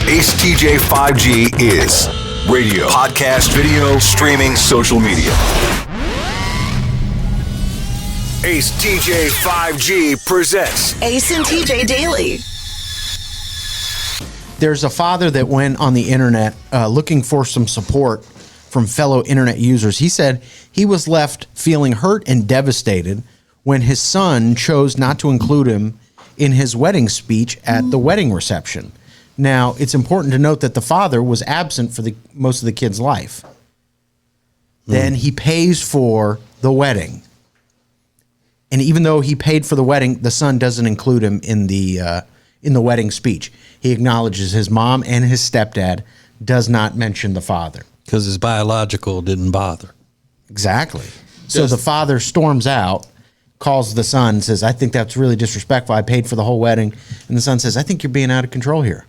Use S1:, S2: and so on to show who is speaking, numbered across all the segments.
S1: Ace TJ 5G is radio, podcast, video, streaming, social media. Ace TJ 5G presents
S2: Ace and TJ Daily.
S3: There's a father that went on the internet looking for some support from fellow internet users. He said he was left feeling hurt and devastated when his son chose not to include him in his wedding speech at the wedding reception. Now, it's important to note that the father was absent for most of the kid's life. Then he pays for the wedding. And even though he paid for the wedding, the son doesn't include him in the wedding speech. He acknowledges his mom and his stepdad, does not mention the father.
S4: Because his biological didn't bother.
S3: Exactly. So the father storms out, calls the son, says, I think that's really disrespectful. I paid for the whole wedding. And the son says, I think you're being out of control here.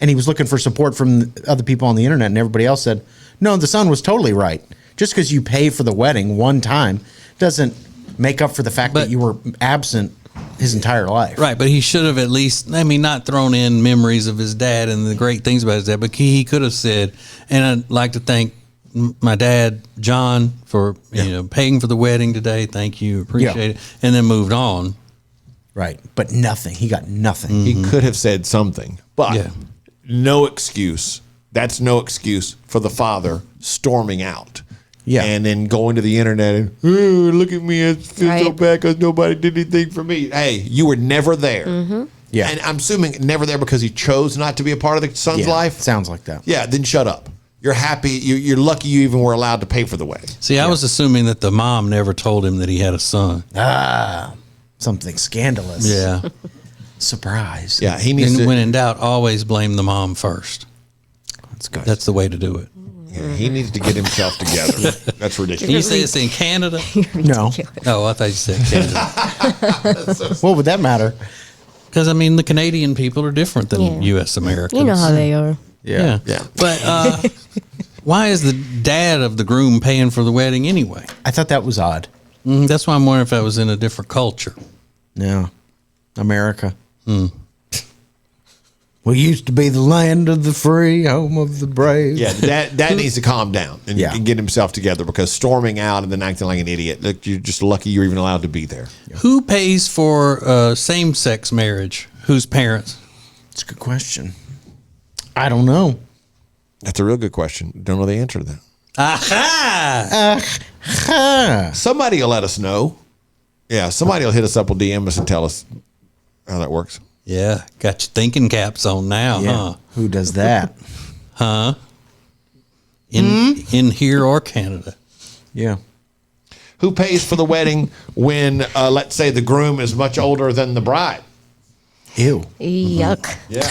S3: And he was looking for support from other people on the internet, and everybody else said, no, the son was totally right. Just because you pay for the wedding one time doesn't make up for the fact that you were absent his entire life.
S4: Right, but he should have at least, not thrown in memories of his dad and the great things about his dad, but he could have said, and I'd like to thank my dad, John, for paying for the wedding today. Thank you. Appreciate it. And then moved on.
S3: Right, but nothing. He got nothing.
S5: He could have said something, but no excuse. That's no excuse for the father storming out.
S3: Yeah.
S5: And then going to the internet and, oh, look at me, I feel so bad because nobody did anything for me. Hey, you were never there. Mm-hmm.
S3: Yeah.
S5: And I'm assuming never there because he chose not to be a part of the son's life.
S3: Sounds like that.
S5: Yeah, then shut up. You're happy. You're lucky you even were allowed to pay for the wedding.
S4: See, I was assuming that the mom never told him that he had a son.
S3: Something scandalous.
S4: Yeah.
S3: Surprise.
S5: Yeah, he needs to.
S4: When in doubt, always blame the mom first.
S3: That's good.
S4: That's the way to do it.
S5: Yeah, he needs to get himself together. That's ridiculous.
S4: Can you say it's in Canada?
S3: No.
S4: Oh, I thought you said Canada.
S3: What would that matter?
S4: Because, the Canadian people are different than U.S. Americans.
S6: You know how they are.
S5: Yeah.
S4: But why is the dad of the groom paying for the wedding anyway?
S3: I thought that was odd.
S4: That's why I'm wondering if that was in a different culture.
S3: No. America. We used to be the land of the free, home of the brave.
S5: Yeah, that needs to calm down and get himself together because storming out and then acting like an idiot, look, you're just lucky you're even allowed to be there.
S4: Who pays for same-sex marriage? Whose parents?
S3: It's a good question. I don't know.
S5: That's a real good question. Don't know the answer to that.
S4: Aha!
S5: Somebody will let us know. Yeah, somebody will hit us up, will DM us and tell us how that works.
S4: Yeah, got your thinking caps on now, huh?
S3: Who does that?
S4: Huh? In here or Canada?
S3: Yeah.
S5: Who pays for the wedding when, let's say, the groom is much older than the bride?
S3: Ew.
S6: Yuck.
S5: Yeah.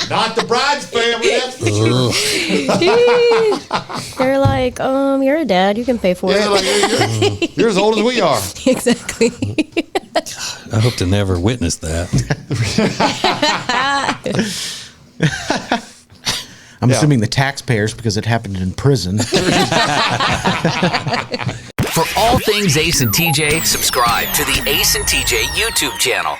S5: Not the bride's family, that's for sure.
S6: They're like, you're a dad. You can pay for it.
S5: Like, you're as old as we are.
S6: Exactly.
S4: I hope to never witness that.
S3: I'm assuming the taxpayers because it happened in prison.
S7: For all things Ace and TJ, subscribe to the Ace and TJ YouTube channel.